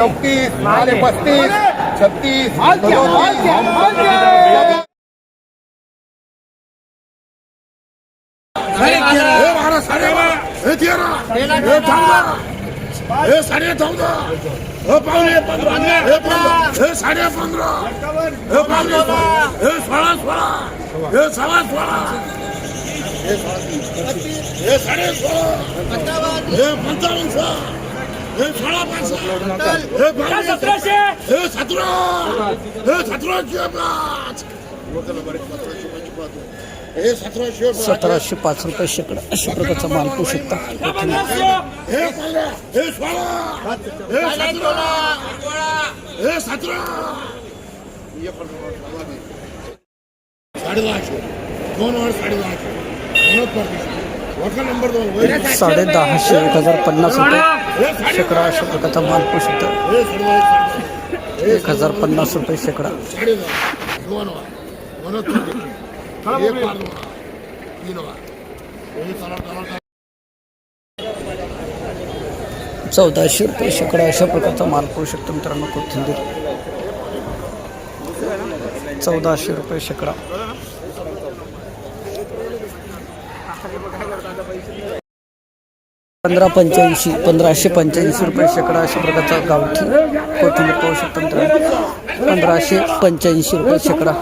34 35 36 1705 रुपये शेकडा अशा प्रकारचा माल पाहू शकता. 10,500 1,050 रुपये शेकडा अशा प्रकारचा माल पाहू शकता. 1,050 रुपये शेकडा. 1,400 रुपये शेकडा अशा प्रकारचा माल पाहू शकतो मित्रांनो. कोथिंबीर 1,400 रुपये शेकडा. 1,585 रुपये शेकडा अशा प्रकारचा गावठी कोथिंबीर पाहू शकतो मित्रांनो. 1,585 रुपये शेकडा.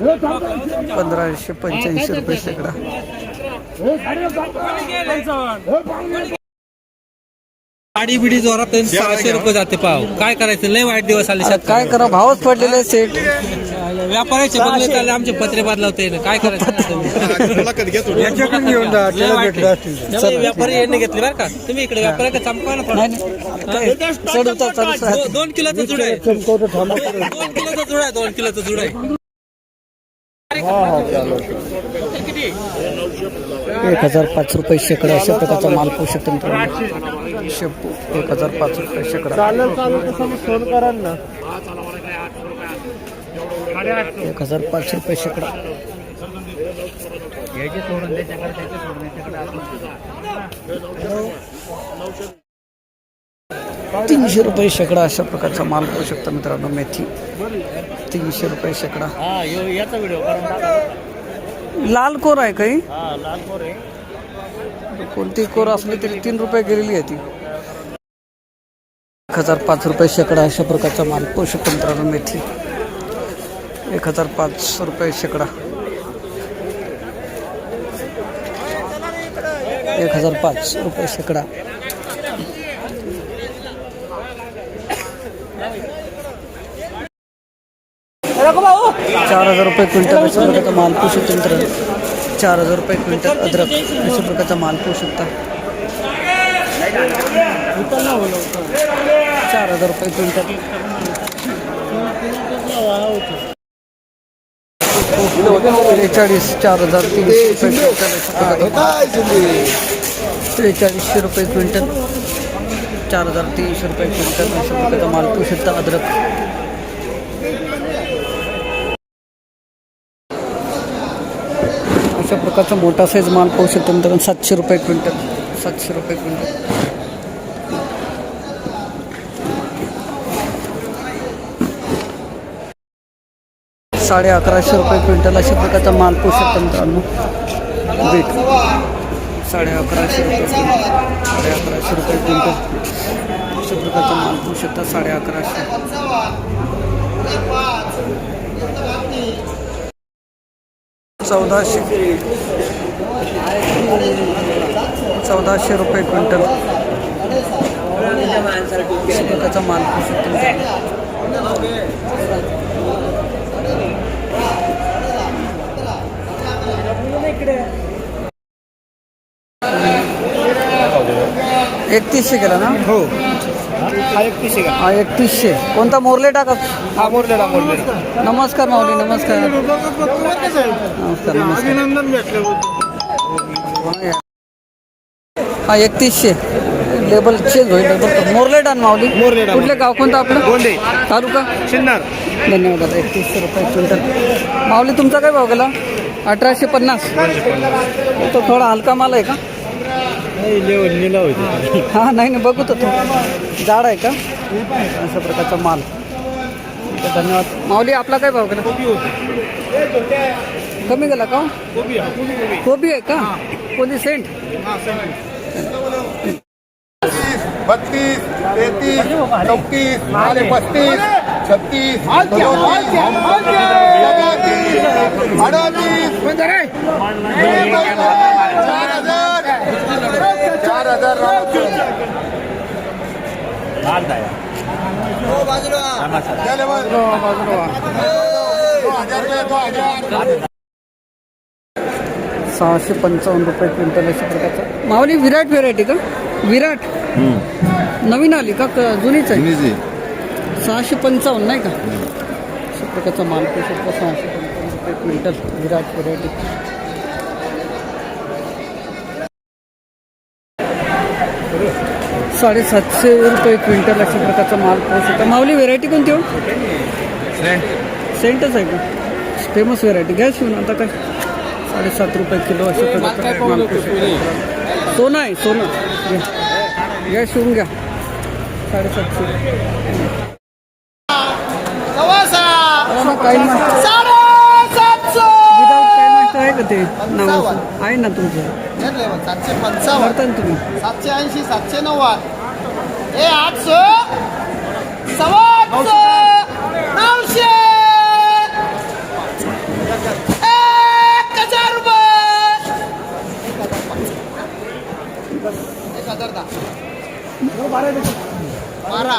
1,585 रुपये शेकडा. गाडी बिडी जोरात 600 रुपये जाते पाव. काय करायचं, लय वाईट दिवस आले. काय करा, भावच पडलेले सेट. व्यापाराचे बंगले चालले, आमचे पत्रे बदलावते. काय करायचं, व्यापारी यांनी घेतले बरं का. तुम्ही इकडे व्यापारी चमका ना. 2 किलोचा जुडा आहे. 2 किलोचा जुडा आहे. 2 किलोचा जुडा आहे. 1,005 रुपये शेकडा अशा प्रकारचा माल पाहू शकतो मित्रांनो. शेपू 1,005 रुपये शेकडा. 1,005 रुपये शेकडा. 300 रुपये शेकडा अशा प्रकारचा माल पाहू शकता मित्रांनो. मेथी 300 रुपये शेकडा. लाल कोर आहे काही. कोणती कोर असली तरी 3 रुपये गेलेली आहे ती. 1,005 रुपये शेकडा अशा प्रकारचा माल पाहू शकतो मित्रांनो. मेथी 1,005 रुपये शेकडा. 1,005 रुपये शेकडा. 4,000 रुपये क्विंटल अशा प्रकारचा माल पाहू शकतो मित्रांनो. 4,000 रुपये क्विंटल अद्रक अशा प्रकारचा माल पाहू शकता. 4,000 रुपये क्विंटल. 43,300 रुपये क्विंटल. 4,300 रुपये क्विंटल अशा प्रकारचा माल पाहू शकता. अद्रक अशा प्रकारचा मोठा साईज माल पाहू शकतो मित्रांनो. 700 रुपये क्विंटल. 700 रुपये क्विंटल. 1150 रुपये क्विंटल अशा प्रकारचा माल पाहू शकतो मित्रांनो. बीट 1150 रुपये. 1150 रुपये क्विंटल अशा प्रकारचा माल पाहू शकता. 1150. 1,400 रुपये क्विंटल अशा प्रकारचा माल पाहू शकतो. 3100 केला ना. हो, हा 3100 का. हा 3100. कोणता मोरले टाका. हा मोरलेला. नमस्कार माऊली. नमस्कार. अभिनंदन भेटलं. हा 3100 लेबल चेंज होईल. मोरले टान माऊली. मोरलेडा. कुठले गाव कोणतं आपलं. गोंडे तालुका शिन्नर. धन्यवाद. 3100 रुपये क्विंटल. माऊली तुमचा काय भाव गेला. 1,850. तो थोडा हलका माल आहे का. लिहिला होती हा नाही नाही बघू तर तू जाड आहे का अशा प्रकारचा माल. ठीक आहे, धन्यवाद. माऊली आपला काय भाव केला? कमी गेला का? कोबी आहे का? कोणी सेंट? 32, 33, 34, 35, 36, 655 रुपये क्विंटल अशा प्रकारचा. माऊली विराट व्हेरायटी का? विराट नवीन आली का जुनीच आहे? 655 नाही का अशा प्रकारचा माल पाहू शकतो. 655 रुपये क्विंटल विराट व्हेरायटी. ₹750 क्विंटल अशा प्रकारचा माल पाहू शकतो. माऊली व्हेरायटी कोणती हो? सेंटच आहे का? Famous variety. घ्या शिवून आता काय ₹7.5 किलो अशा प्रकारचा माल पाहू शकतो. सोनं आहे सोनं. घ्या शिवून घ्या. 750. काही आहे का ते नाव आहे ना तुमचं? 755 करता ना तुम्ही? 780 790 800 900 1000 रुपये 1010 12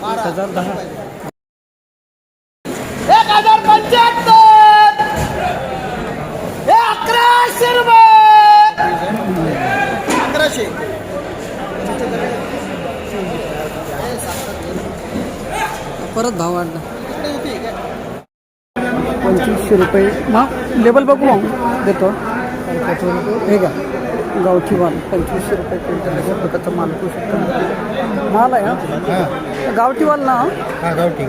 1010 1075 1100 रुपये 1100 परत भाव वाढला. 2500 रुपये. मग लेबल बघू मग देतो. हे का गावठी माल 2500 रुपये क्विंटल अशा प्रकारचा माल पाहू शकतो. माल आहे हा गावठी माल ना? गावठी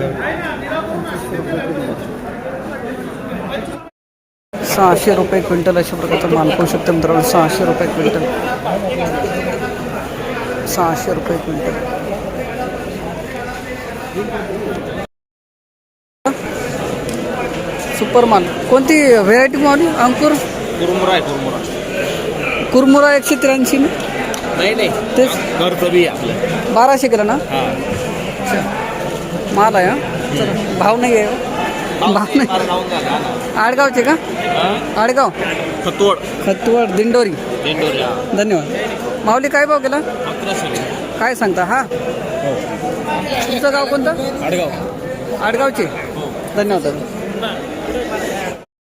600 रुपये क्विंटल अशा प्रकारचा माल पाहू शकतो मित्रांनो. 600 रुपये क्विंटल. 600 रुपये क्विंटल. सुपर माल कोणती व्हेरायटी मावली? अंकुर कुरमुरा 183 ना? नाही तेच घरचं बी आपलं 1200 केलं ना? अच्छा माल आहे हा. चला भाव नाही आहे हो. भाव नाही. आडगावचे का? आडगाव खतवड दिंडोरी. धन्यवाद. माऊली काय भाव केला? काय सांगता? हा तुमचं गाव कोणतं? आडगावचे. धन्यवाद.